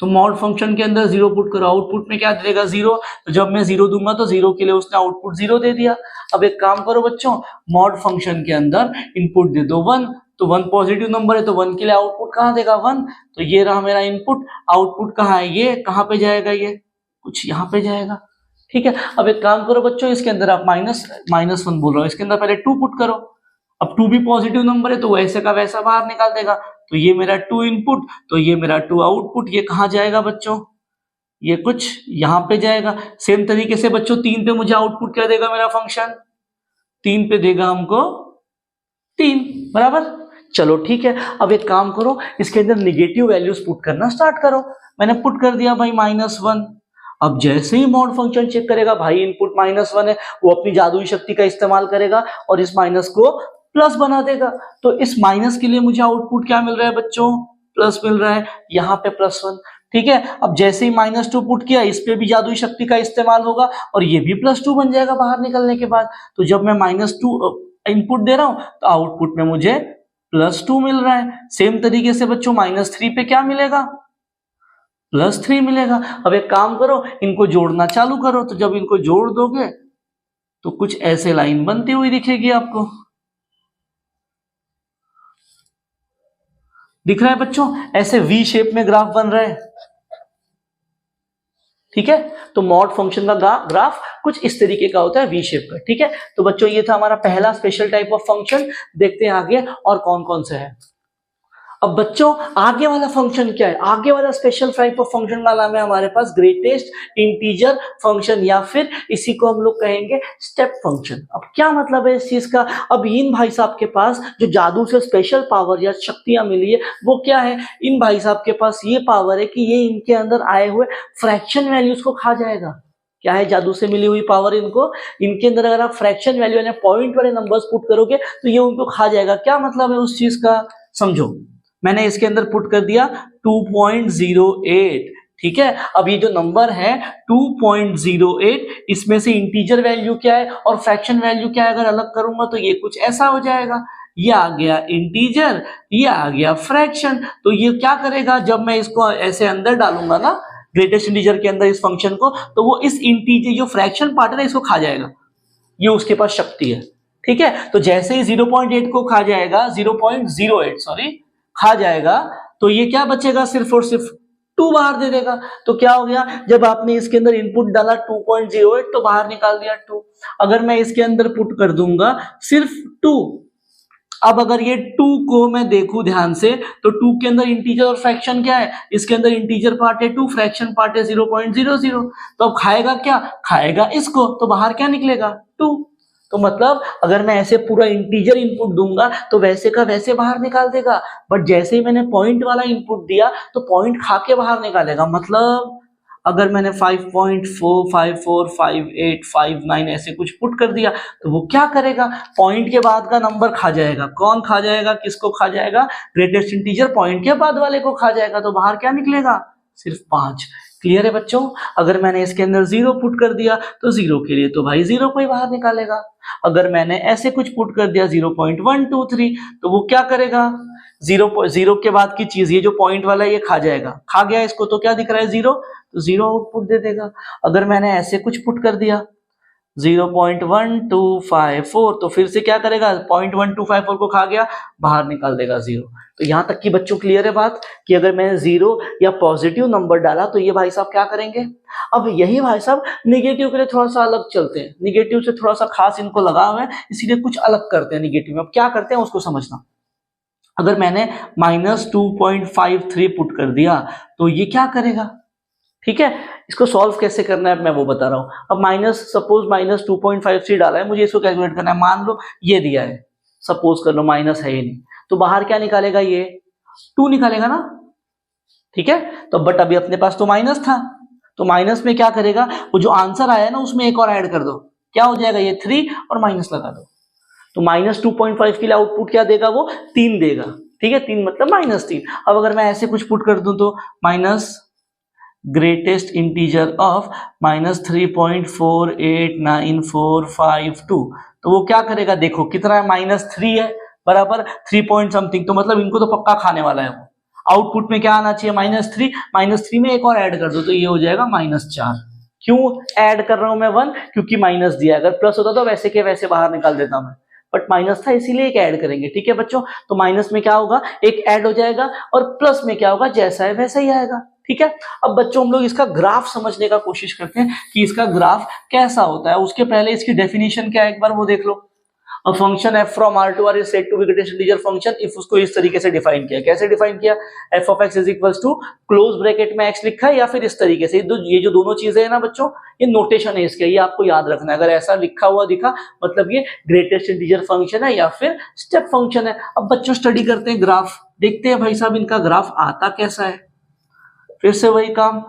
तो मॉड फंक्शन के अंदर 0 पुट करो, आउटपुट में क्या देगा 0, तो जब मैं 0 दूंगा तो 0 के लिए उसने आउटपुट 0 दे दिया। अब एक काम करो बच्चों, मॉड फंक्शन के अंदर इनपुट दे दो 1, तो 1 पॉजिटिव नंबर है तो 1 के लिए आउटपुट कहाँ देगा 1, तो ये रहा मेरा इनपुट। आउटपुट कहाँ है, ये कहाँ पे जाएगा, ये कुछ यहाँ पे जाएगा। ठीक है, अब एक काम करो बच्चों, इसके अंदर आप -1 बोल रहा हूँ, इसके अंदर पहले 2 पुट करो। अब 2 भी पॉजिटिव नंबर है तो वैसे का वैसा बाहर निकाल देगा, तो ये मेरा 2 इनपुट, तो ये मेरा 2 आउटपुट। ये कहाँ जाएगा बच्चों, ये कुछ यहाँ पे जाएगा। सेम तरीके से बच्चों 3 पे मुझे आउटपुट क्या देगा मेरा फंक्शन, 3 पे देगा हमको 3 बराबर। चलो ठीक है, अब एक काम करो, इसके अंदर निगेटिव वैल्यूज पुट करना स्टार्ट करो। मैंने पुट कर दिया भाई -1 अब जैसे ही मॉड फंक्शन चेक करेगा भाई इनपुट -1 है, वो अपनी जादुई शक्ति का इस्तेमाल करेगा और इस माइनस को प्लस बना देगा। तो इस माइनस के लिए मुझे आउटपुट क्या मिल रहा है बच्चों, प्लस मिल रहा है, यहाँ पे +1। ठीक है, अब जैसे ही -2 पुट किया, इस पे भी जादुई शक्ति का इस्तेमाल होगा और ये भी +2 बन जाएगा बाहर निकलने के बाद। तो जब मैं -2 इनपुट दे रहा हूं तो आउटपुट में मुझे +2 मिल रहा है। सेम तरीके से बच्चों -3 पे क्या मिलेगा, +3 मिलेगा। अब एक काम करो, इनको जोड़ना चालू करो। तो जब इनको जोड़ दोगे तो कुछ ऐसे लाइन बनती हुई दिखेगी आपको, दिख रहा है बच्चों, ऐसे वी शेप में ग्राफ बन रहा है। ठीक है, तो मॉड फंक्शन का ग्राफ कुछ इस तरीके का होता है, वी शेप का। ठीक है, तो बच्चों ये था हमारा पहला स्पेशल टाइप ऑफ फंक्शन। देखते हैं आगे और कौन कौन से है। अब बच्चों आगे वाला फंक्शन क्या है, आगे वाला स्पेशल टाइप ऑफ फंक्शन का नाम है हमारे पास ग्रेटेस्ट इंटीजर फंक्शन, या फिर इसी को हम लोग कहेंगे स्टेप फंक्शन। अब क्या मतलब है इस चीज का, अब इन भाई साहब के पास जो जादू से स्पेशल पावर या शक्तियां मिली है वो क्या है, इन भाई साहब के पास ये पावर है कि ये इनके अंदर आए हुए फ्रैक्शन वैल्यूज को खा जाएगा। क्या है जादू से मिली हुई पावर, इनको, इनके अंदर अगर आप फ्रैक्शन वैल्यू यानी पॉइंट वाले नंबर्स पुट करोगे तो ये उनको खा जाएगा। क्या मतलब है उस चीज का, समझो। मैंने इसके अंदर पुट कर दिया 2.08। ठीक है, अब ये जो नंबर है 2.08, इसमें से इंटीजर वैल्यू क्या है और फ्रैक्शन वैल्यू क्या है, अगर अलग करूंगा तो ये कुछ ऐसा हो जाएगा। ये आ गया इंटीजर, ये आ गया फ्रैक्शन। तो ये क्या करेगा, जब मैं इसको ऐसे अंदर डालूंगा ना ग्रेटेस्ट इंटीजर के अंदर इस फंक्शन को, तो वो इस इंटीजर जो फ्रैक्शन पार्ट है ना इसको खा जाएगा। ये उसके पास शक्ति है। ठीक है, तो जैसे ही 0.8 को खा जाएगा, 0.08 सॉरी खा जाएगा, तो ये क्या बचेगा, सिर्फ और सिर्फ 2 बाहर दे देगा। तो क्या हो गया, जब आपने इसके अंदर इनपुट डाला 2.08 तो बाहर निकाल दिया 2। अगर मैं इसके अंदर पुट कर दूंगा सिर्फ 2, अब अगर ये 2 को मैं देखूं ध्यान से तो 2 के अंदर इंटीजर और फ्रैक्शन क्या है, इसके अंदर इंटीजर पार्ट है 2, फ्रैक्शन पार्ट है 0.00। तो अब खाएगा क्या, खाएगा इसको, तो बाहर क्या निकलेगा 2। तो मतलब अगर मैं ऐसे पूरा इंटीजर इनपुट दूंगा तो वैसे का वैसे बाहर निकाल देगा, बट जैसे ही मैंने पॉइंट वाला इनपुट दिया तो पॉइंट खा के बाहर निकालेगा। मतलब अगर मैंने 5.4, 54, 58, 59 ऐसे कुछ पुट कर दिया तो वो क्या करेगा, पॉइंट के बाद का नंबर खा जाएगा। कौन खा जाएगा, किसको खा जाएगा, ग्रेटेस्ट इंटीजर पॉइंट के बाद वाले को खा जाएगा। तो बाहर क्या निकलेगा, सिर्फ 5। क्लियर है बच्चों, अगर मैंने इसके अंदर 0 पुट कर दिया तो 0 के लिए तो भाई 0 को ही बाहर निकालेगा। अगर मैंने ऐसे कुछ पुट कर दिया 0.123 तो वो क्या करेगा, 0 के बाद की चीज ये जो पॉइंट वाला ये खा जाएगा, खा गया इसको, तो क्या दिख रहा है 0, तो 0 आउटपुट दे देगा। अगर मैंने ऐसे कुछ पुट कर दिया 0.1254 तो फिर से क्या करेगा, 0.1254 को खा गया, बाहर निकाल देगा 0। तो यहां तक कि बच्चों क्लियर है बात कि अगर मैंने 0 या पॉजिटिव नंबर डाला तो ये भाई साहब क्या करेंगे। अब यही भाई साहब नेगेटिव के लिए थोड़ा सा अलग चलते हैं, नेगेटिव से थोड़ा सा खास इनको लगा हुआ है, इसीलिए कुछ अलग करते हैं नेगेटिव में। अब क्या करते हैं उसको समझना। अगर मैंने -2.53 पुट कर दिया तो ये क्या करेगा, ठीक है, इसको सॉल्व कैसे करना है मैं वो बता रहा हूं। अब सपोज -2.53 डाला है, मुझे इसको कैलकुलेट करना है। मान लो ये दिया है, सपोज कर लो माइनस है ही नहीं, तो बाहर क्या निकालेगा, ये 2 निकालेगा ना। ठीक है, तो बट अभी अपने पास तो माइनस था, तो माइनस में क्या करेगा, वो जो आंसर आया ना उसमें एक और ऐड कर दो, क्या हो जाएगा, ये 3 और माइनस लगा दो। तो -2.5 के लिए आउटपुट क्या देगा, वो 3 देगा। ठीक है, 3 मतलब -3। अब अगर मैं ऐसे कुछ पुट कर दूं तो माइनस ग्रेटेस्ट इंटीजर ऑफ -3.489452, तो वो क्या करेगा, देखो कितना है, -3 है बराबर 3 पॉइंट समथिंग, तो मतलब इनको तो पक्का खाने वाला है वो। आउटपुट में क्या आना चाहिए, -3 में एक और ऐड कर दो तो ये हो जाएगा -4। क्यों ऐड कर रहा हूं मैं 1, क्योंकि माइनस दिया, अगर प्लस होता तो वैसे के वैसे बाहर निकाल देता मैं, बट माइनस था इसीलिए एक ऐड करेंगे। ठीक है बच्चों, तो माइनस में क्या होगा, एक ऐड हो जाएगा, और प्लस में क्या होगा, जैसा है वैसा ही आएगा। ठीक है, अब बच्चों हम लोग इसका ग्राफ समझने का कोशिश करते हैं कि इसका ग्राफ कैसा होता है। उसके पहले इसकी डेफिनेशन क्या है एक बार वो देख लो। A function f from R to R is said to be greatest integer function if उसको इस तरीके से डिफाइन किया, कैसे डिफाइन किया, f of x is equals to close bracket में x लिखा है या फिर इस तरीके से। ये जो दोनों चीजें है ना बच्चों, ये नोटेशन है इसके, ये आपको याद रखना है। अगर ऐसा लिखा हुआ दिखा मतलब ये ग्रेटेस्ट इंटीजर फंक्शन है या फिर स्टेप फंक्शन है। अब बच्चों स्टडी करते हैं ग्राफ, देखते हैं भाई साहब इनका ग्राफ आता कैसा है। फिर से वही काम,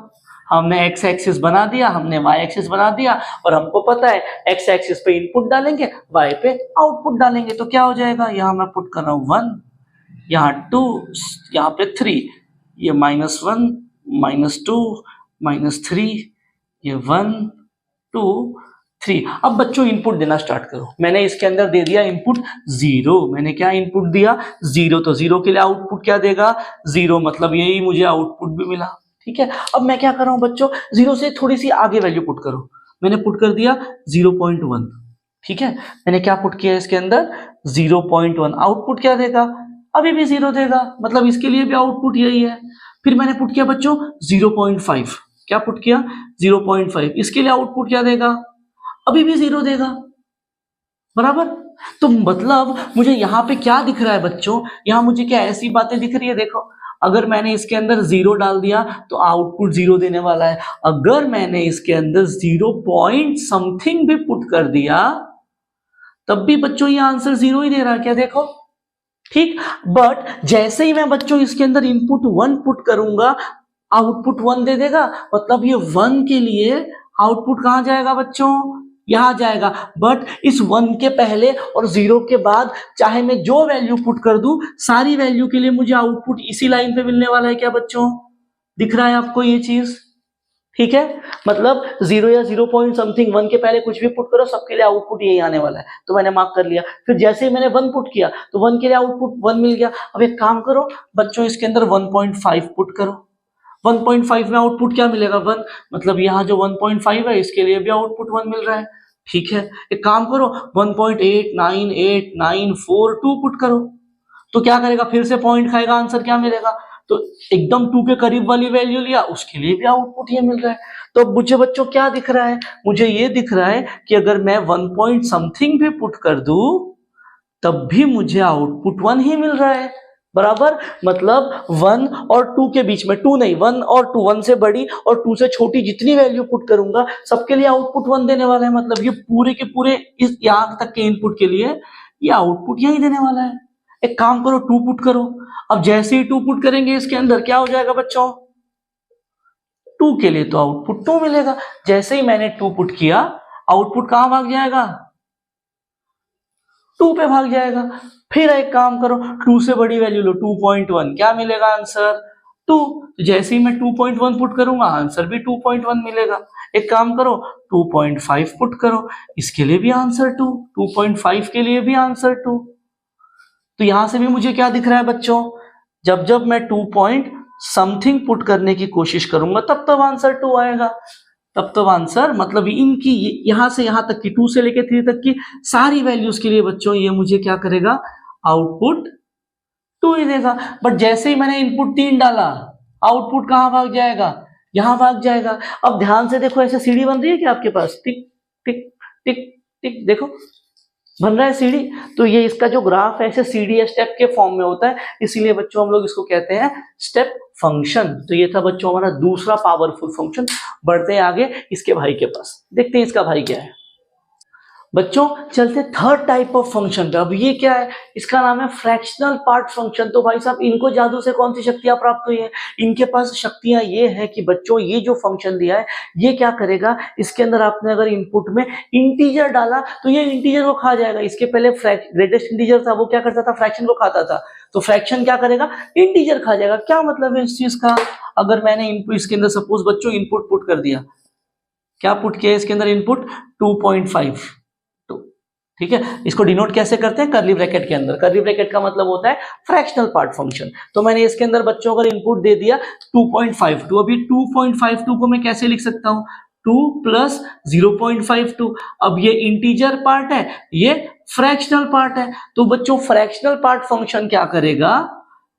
हमने एक्स एक्सिस बना दिया, हमने वाई एक्सिस बना दिया, और हमको पता है एक्स एक्सिस पे इनपुट डालेंगे, वाई पे आउटपुट डालेंगे, तो क्या हो जाएगा, यहाँ मैं पुट कर रहा हूँ 1, यहाँ 2, यहाँ पे 3, ये -1 -2 -3, ये 1 2 3। अब बच्चों इनपुट देना स्टार्ट करो। मैंने इसके अंदर दे दिया इनपुट 0। मैंने क्या इनपुट दिया 0, तो 0 के लिए आउटपुट क्या देगा 0, मतलब यही मुझे आउटपुट भी मिला। ठीक है, अब मैं क्या कर रहा हूं बच्चों, 0 से थोड़ी सी आगे वैल्यू पुट करो। मैंने पुट कर दिया 0.1। ठीक है, मैंने क्या पुट किया इसके अंदर 0.1। आउटपुट क्या देगा, अभी भी 0 देगा, मतलब इसके लिए भी आउटपुट यही है। फिर मैंने पुट किया बच्चों 0.5। क्या पुट किया 0.5, इसके लिए आउटपुट क्या देगा, अभी भी 0 देगा, बराबर। तो मतलब मुझे यहाँ पे क्या दिख रहा है बच्चों, यहाँ मुझे क्या ऐसी बातें दिख रही है, देखो अगर मैंने इसके अंदर 0 डाल दिया तो आउटपुट 0 देने वाला है। अगर मैंने इसके अंदर 0 पॉइंट समथिंग भी पुट कर दिया तब भी बच्चों ये आंसर 0 ही दे रहा है, क्या देखो, ठीक। बट जैसे ही मैं बच्चों इसके अंदर इनपुट 1 पुट करूंगा आउटपुट 1 दे देगा, मतलब ये 1 के लिए आउटपुट कहां जाएगा बच्चों, यहां जाएगा। बट इस 1 के पहले और 0 के बाद चाहे मैं जो वैल्यू पुट कर दूं, सारी वैल्यू के लिए मुझे आउटपुट इसी लाइन पे मिलने वाला है, क्या बच्चों, दिख रहा है आपको ये चीज, ठीक है। मतलब 0 या 0 पॉइंट समथिंग 1 के पहले कुछ भी पुट करो, सबके लिए आउटपुट यही आने वाला है, तो मैंने मार्क कर लिया। फिर जैसे ही मैंने 1 पुट किया तो 1 के लिए आउटपुट 1 मिल गया। अब एक काम करो बच्चों, इसके अंदर 1.5 पुट करो। 1.5 में आउटपुट क्या मिलेगा 1, मतलब यहाँ जो 1.5 है इसके लिए भी आउटपुट 1 मिल रहा है, ठीक है। एक काम करो 1.898942 पुट करो, तो क्या करेगा, फिर से पॉइंट खाएगा, आंसर क्या मिलेगा, तो एकदम 2 के करीब वाली वैल्यू लिया, उसके लिए भी आउटपुट ये मिल रहा है। तो अब मुझे बच्चों क्या दिख रहा है, मुझे ये दिख रहा है कि अगर मैं 1 पॉइंट समथिंग भी पुट कर दूं तब भी मुझे आउटपुट 1 ही मिल रहा है, बराबर। मतलब 1 और 2 के बीच में, 2 नहीं 1 और 2, 1 से बड़ी और 2 से छोटी जितनी वैल्यू पुट करूंगा सबके लिए आउटपुट 1 देने वाला है। मतलब ये पूरे के पूरे इस यहां तक के इनपुट के लिए ये आउटपुट यही देने वाला है। एक काम करो 2 पुट करो। अब जैसे ही 2 पुट करेंगे इसके अंदर क्या हो जाएगा बच्चों, 2 के लिए तो आउटपुट 2 मिलेगा। जैसे ही मैंने 2 पुट किया आउटपुट कहां भाग जाएगा, 2 पे भाग जाएगा। फिर एक काम करो 2 से बड़ी वैल्यू लो 2.1, क्या मिलेगा आंसर 2। जैसे ही मैं 2.1 पुट करूंगा आंसर भी 2.1 मिलेगा। एक काम करो 2.5 पुट करो, इसके लिए भी आंसर 2, 2.5 के लिए भी आंसर 2। तो यहां से भी मुझे क्या दिख रहा है बच्चों, जब जब मैं 2 पॉइंट समथिंग पुट करने की कोशिश करूंगा तब तब आंसर 2 आएगा, तब तब आंसर, मतलब इनकी यहां से यहां तक की 2 से लेकर 3 तक की सारी वैल्यूज के लिए बच्चों ये मुझे क्या करेगा, आउटपुट 2 ही देगा। बट जैसे ही मैंने इनपुट 3 डाला आउटपुट कहां भाग जाएगा, यहां भाग जाएगा। अब ध्यान से देखो, ऐसे सीढ़ी बन रही है क्या आपके पास, टिक टिक टिक टिक, देखो बन रहा है सीढ़ी। तो ये इसका जो ग्राफ है ऐसे सीढ़ी या स्टेप के फॉर्म में होता है, इसीलिए बच्चों हम लोग इसको कहते हैं स्टेप फंक्शन। तो ये था बच्चों हमारा दूसरा पावरफुल फंक्शन। बढ़ते हैं आगे इसके भाई के पास, देखते हैं इसका भाई क्या है। बच्चों चलते थर्ड टाइप ऑफ फंक्शन पे। अब ये क्या है, इसका नाम है फ्रैक्शनल पार्ट फंक्शन। तो भाई साहब इनको जादू से कौन सी शक्तियां प्राप्त हुई है, इनके पास शक्तियां ये है कि बच्चों ये जो फंक्शन दिया है ये क्या करेगा, इसके अंदर आपने अगर इनपुट में इंटीजर डाला तो ये इंटीजर को खा जाएगा। इसके पहले ग्रेटेस्ट इंटीजर था वो क्या करता था, फ्रैक्शन को खाता था, तो फ्रैक्शन क्या करेगा, इंटीजर खा जाएगा। क्या मतलब है इस चीज का, अगर मैंने इसके अंदर सपोज बच्चों इनपुट पुट कर दिया, क्या पुट किया इसके अंदर इनपुट 2.5, ठीक है। इसको डिनोट कैसे करते हैं, कर्ली ब्रैकेट के अंदर। कर्ली ब्रैकेट का मतलब होता है फ्रैक्शनल पार्ट फंक्शन। तो मैंने इसके अंदर बच्चों अगर इनपुट दे दिया 2.52, अभी 2.52 को मैं कैसे लिख सकता हूं, 2 प्लस 0.52। अब ये इंटीजर पार्ट है, ये फ्रैक्शनल पार्ट है। तो बच्चों फ्रैक्शनल पार्ट फंक्शन क्या करेगा,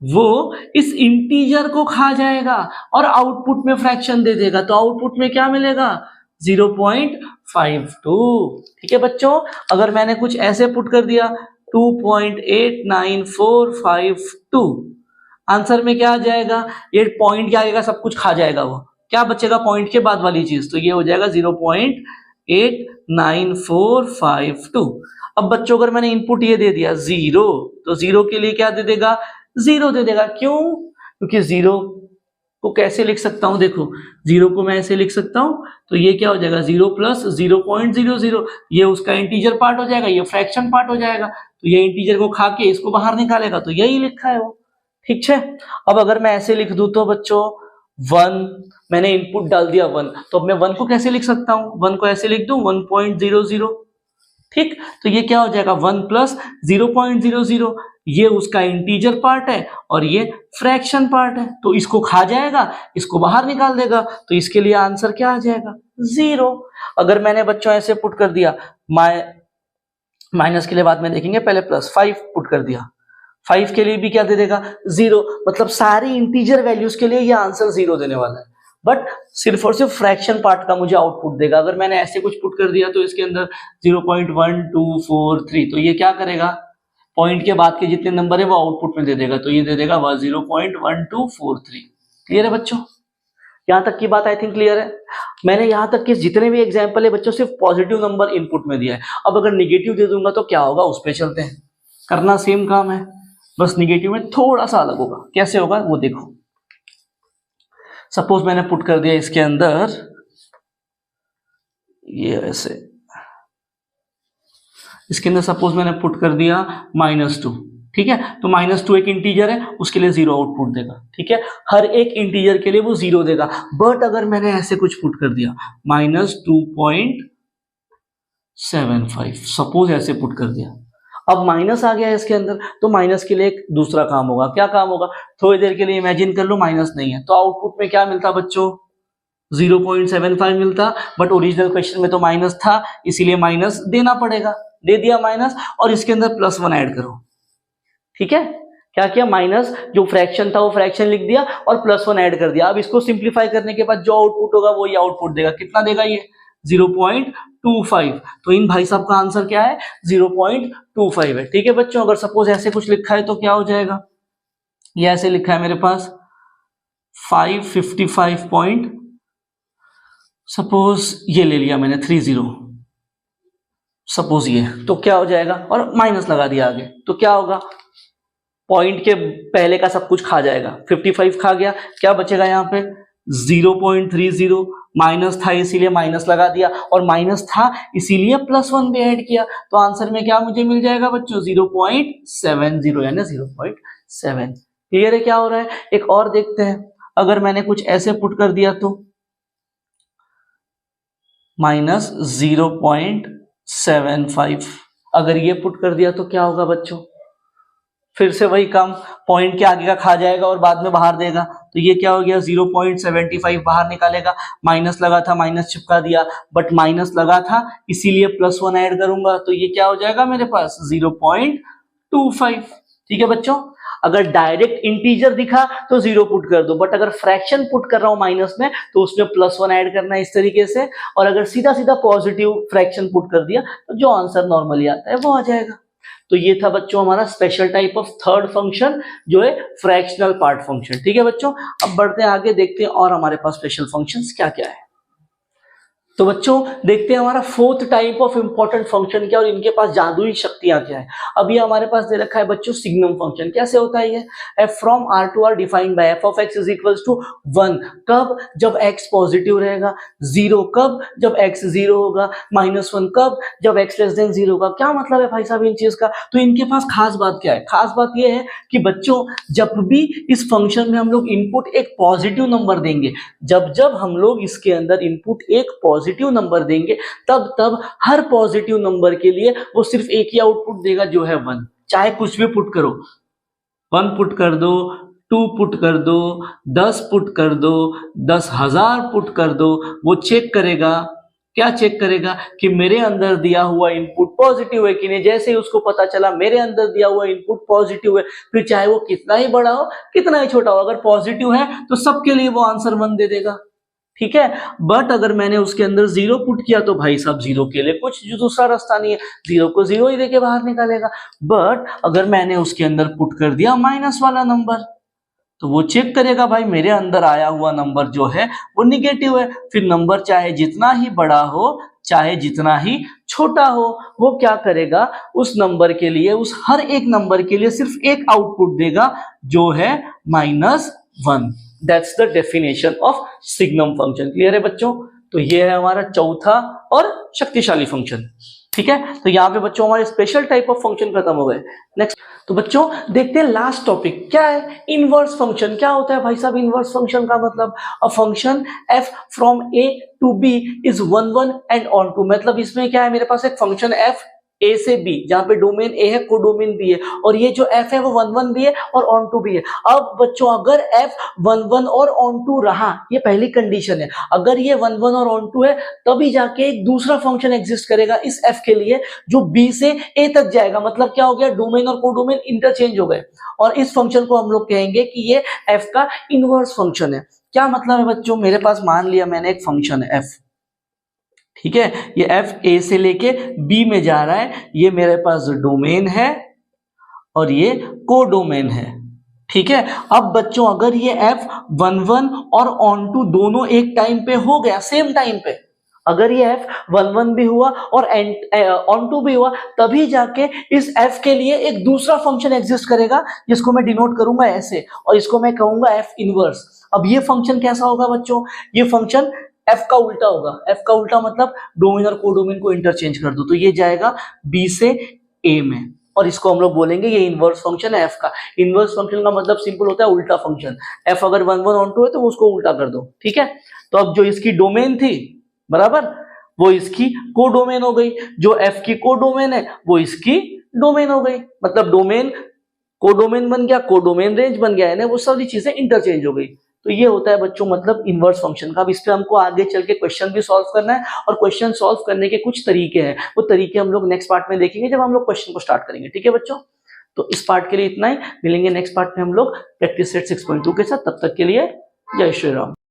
वो इस इंटीजर को खा जाएगा और आउटपुट में फ्रैक्शन दे देगा। तो आउटपुट में क्या मिलेगा, 0.52। ठीक है बच्चों, अगर मैंने कुछ ऐसे पुट कर दिया 2.89452, आंसर में क्या आ जाएगा, ये पॉइंट क्या आएगा, सब कुछ खा जाएगा। वो क्या बचेगा पॉइंट के बाद वाली चीज, तो ये हो जाएगा 0.89452। अब बच्चों अगर मैंने इनपुट ये दे दिया 0, तो 0 के लिए क्या दे देगा, 0 दे देगा। क्यों, क्योंकि 0 को कैसे लिख सकता हूं, देखो 0 को मैं ऐसे लिख सकता हूं, तो ये क्या हो जाएगा 0 प्लस 0.00, ये उसका इंटीजर पार्ट हो जाएगा, ये फ्रैक्शन पार्ट हो जाएगा, तो ये इंटीजर को खा के इसको बाहर निकालेगा, तो यही लिखा है वो, ठीक है। अब अगर मैं ऐसे लिख दूं तो बच्चों 1, मैंने इनपुट डाल दिया 1, तो अब मैं 1 को कैसे लिख सकता हूं, 1 को ऐसे लिख दूं 1.00, ठीक, तो ये क्या हो जाएगा 1 प्लस 0.00, ये उसका इंटीजर पार्ट है और ये फ्रैक्शन पार्ट है, तो इसको खा जाएगा, इसको बाहर निकाल देगा, तो इसके लिए आंसर क्या आ जाएगा 0। अगर मैंने बच्चों ऐसे पुट कर दिया, माइनस के लिए बाद में देखेंगे, पहले प्लस 5 पुट कर दिया, 5 के लिए भी क्या दे देगा 0, मतलब सारी इंटीजर वैल्यूज के लिए ये आंसर 0 देने वाला है, बट सिर्फ और सिर्फ फ्रैक्शन पार्ट का मुझे आउटपुट देगा। अगर मैंने ऐसे कुछ पुट कर दिया तो इसके अंदर 0.1243, तो ये क्या करेगा, पॉइंट के बाद के जितने नंबर है वो आउटपुट में दे देगा, तो ये दे देगा 0.1243। क्लियर है बच्चों, यहां तक की बात आई थिंक क्लियर है। मैंने यहां तक के जितने भी एग्जाम्पल है बच्चों सिर्फ पॉजिटिव नंबर इनपुट में दिया है। अब अगर निगेटिव दे दूंगा तो क्या होगा, उस पर चलते हैं, करना सेम काम है, बस निगेटिव में थोड़ा सा अलग होगा। कैसे होगा वो देखो, सपोज मैंने पुट कर दिया इसके अंदर ये ऐसे, इसके अंदर सपोज मैंने पुट कर दिया -2, ठीक है, तो -2 एक इंटीजर है, उसके लिए 0 आउटपुट देगा, ठीक है, हर एक इंटीजर के लिए वो 0 देगा। बट अगर मैंने ऐसे कुछ पुट कर दिया -2.75, सपोज ऐसे पुट कर दिया, अब माइनस आ गया है इसके अंदर, तो माइनस के लिए एक दूसरा काम होगा। क्या काम होगा, थोड़ी देर के लिए इमेजिन कर लो माइनस नहीं है, तो आउटपुट में क्या मिलता बच्चों 0.75 मिलता, बट ओरिजिनल क्वेश्चन में तो माइनस था, इसीलिए माइनस देना पड़ेगा, दे दिया माइनस, और इसके अंदर +1 ऐड करो, ठीक है, क्या किया, माइनस जो फ्रैक्शन था वो फ्रैक्शन लिख दिया और +1 ऐड कर दिया। अब इसको सिंप्लीफाई करने के बाद जो आउटपुट होगा वो ये आउटपुट देगा, कितना देगा ये 0.25, तो इन भाई साहब का आंसर क्या है 0.25 है, ठीक है बच्चों। अगर सपोज ऐसे कुछ लिखा है तो क्या हो जाएगा, ये ऐसे लिखा है मेरे पास 555 पॉइंट, सपोज ये ले लिया मैंने 30, सपोज ये, तो क्या हो जाएगा, और माइनस लगा दिया आगे, तो क्या होगा, पॉइंट के पहले का सब कुछ खा जाएगा, 55 खा गया, क्या बचेगा यहाँ पे 0.30, माइनस था इसीलिए माइनस लगा दिया, और माइनस था इसीलिए +1 भी ऐड किया, तो आंसर में क्या मुझे मिल जाएगा बच्चों 0.70, यानी 0.7। क्लियर है क्या हो रहा है। एक और देखते हैं, अगर मैंने कुछ ऐसे पुट कर दिया तो -0.75, अगर ये पुट कर दिया तो क्या होगा बच्चों, फिर से वही काम, पॉइंट के आगे का खा जाएगा और बाद में बाहर देगा, तो ये क्या हो गया 0.75 बाहर निकालेगा, माइनस लगा था माइनस चिपका दिया, बट माइनस लगा था इसीलिए +1 ऐड करूंगा, तो ये क्या हो जाएगा मेरे पास 0.25। ठीक है बच्चों, अगर डायरेक्ट इंटीजर दिखा तो 0 पुट कर दो, बट अगर फ्रैक्शन पुट कर रहा हूं माइनस में तो उसमें +1 ऐड करना है इस तरीके से, और अगर सीधा सीधा पॉजिटिव फ्रैक्शन पुट कर दिया तो जो आंसर नॉर्मली आता है वो आ जाएगा। तो ये था बच्चों हमारा special type of third function जो है फ्रैक्शनल पार्ट फंक्शन। ठीक है बच्चों, अब बढ़ते हैं आगे, देखते हैं और हमारे पास स्पेशल फंक्शंस क्या क्या है। तो बच्चों देखते हैं हमारा fourth type of important function क्या और इनके पास जादुई शक्तियां क्या है। अभी हमारे पास दे रखा है बच्चों सिग्नम फंक्शन। कैसे होता है ये, f from r to r defined by f of x is equals to 1 कब, जब x पॉजिटिव रहेगा, 0 कब, जब x 0 होगा, -1 कब, जब x लेस देन 0 होगा। क्या मतलब है भाई साहब इन चीज का, तो इनके पास खास बात क्या है, खास बात ये है कि बच्चों जब भी इस फंक्शन में हम लोग इनपुट एक पॉजिटिव नंबर देंगे, जब हम लोग इसके अंदर इनपुट एक पॉजिटिव नंबर देंगे, तब हर पॉजिटिव नंबर के लिए वो सिर्फ एक ही आउटपुट देगा जो है 1। चाहे कुछ भी पुट करो, 1 पुट कर दो, 2 पुट कर दो, 10 पुट कर दो, 10,000 पुट कर दो, वो चेक करेगा। क्या चेक करेगा कि मेरे अंदर दिया हुआ इनपुट पॉजिटिव है कि नहीं। जैसे ही उसको पता चला मेरे अंदर दिया हुआ इनपुट पॉजिटिव है, फिर चाहे वो कितना ही बड़ा हो कितना ही छोटा हो, अगर पॉजिटिव है तो सबके लिए वो आंसर 1 दे देगा। ठीक है, बट अगर मैंने उसके अंदर 0 पुट किया तो भाई साहब 0 के लिए कुछ दूसरा रास्ता नहीं है, 0 को 0 ही देके बाहर निकालेगा। बट अगर मैंने उसके अंदर पुट कर दिया माइनस वाला नंबर, तो वो चेक करेगा भाई मेरे अंदर आया हुआ नंबर जो है वो निगेटिव है, फिर नंबर चाहे जितना ही बड़ा हो चाहे जितना ही छोटा हो, वो क्या करेगा उस नंबर के लिए, उस हर एक नंबर के लिए सिर्फ एक आउटपुट देगा जो है -1। That's the definition of signum function. Clear है बच्चों? तो ये है हमारा चौथा और शक्तिशाली फंक्शन। ठीक है, तो यहाँ पे बच्चों हमारे स्पेशल टाइप ऑफ फंक्शन खत्म हो गए। नेक्स्ट, तो बच्चों देखते हैं लास्ट टॉपिक क्या है, इनवर्स फंक्शन। क्या होता है भाई साहब इनवर्स फंक्शन का मतलब? A function f from a to b is 1 1 and onto. मतलब इसमें क्या है, मेरे पास एक फंक्शन f a से b, जहां पे डोमेन a है, कोडोमेन b है, और ये जो f है वो 1 1 भी है और ऑन टू भी है। अब बच्चों अगर f 1 1 और ऑन टू रहा, ये पहली कंडीशन है, अगर ये 1 1 और ऑन टू है तभी जाके एक दूसरा फंक्शन एग्जिस्ट करेगा इस f के लिए जो b से a तक जाएगा। मतलब क्या हो गया, डोमेन और कोडोमेन इंटरचेंज हो गए, और इस फंक्शन को हम लोग कहेंगे कि ये f का इनवर्स फंक्शन है। क्या मतलब है बच्चों, मेरे पास मान लिया मैंने एक फंक्शन है f, ठीक है, ये f a से लेके b में जा रहा है, ये मेरे पास डोमेन है और ये कोडोमेन है। ठीक है, अब बच्चों अगर ये f 1 1 और ऑन टू दोनों एक टाइम पे हो गया, सेम टाइम पे, अगर ये f 1 1 भी हुआ और ऑन टू भी हुआ, तभी जाके इस f के लिए एक दूसरा फंक्शन एग्जिस्ट करेगा जिसको मैं डिनोट करूंगा ऐसे, और इसको मैं कहूंगा f इनवर्स। अब ये फंक्शन कैसा होगा बच्चों, ये फंक्शन f का उल्टा होगा। f का उल्टा मतलब डोमेन और कोडोमेन को इंटरचेंज कर दो, तो ये जाएगा b से a में, और इसको हम लोग बोलेंगे ये इनवर्स फंक्शन है f का। इनवर्स फंक्शन का मतलब सिंपल होता है उल्टा फंक्शन। f अगर 1 1 ऑन टू है तो उसको उल्टा कर दो। ठीक है, तो अब जो इसकी डोमेन थी बराबर, वो इसकी कोडोमेन हो गई, जो f की कोडोमेन है वो इसकी डोमेन हो गई। मतलब डोमेन कोडोमेन बन गया, कोडोमेन रेंज बन गया, यानी वो सारी चीजें इंटरचेंज हो गई। तो ये होता है बच्चों मतलब इनवर्स फंक्शन का। अब इस पे हमको आगे चल के क्वेश्चन भी सॉल्व करना है, और क्वेश्चन सॉल्व करने के कुछ तरीके हैं, वो तरीके हम लोग नेक्स्ट पार्ट में देखेंगे जब हम लोग क्वेश्चन को स्टार्ट करेंगे। ठीक है बच्चों, तो इस पार्ट के लिए इतना ही, मिलेंगे नेक्स्ट पार्ट में हम लोग प्रैक्टिस सेट 6.2 के साथ। तब तक के लिए जय श्री राम।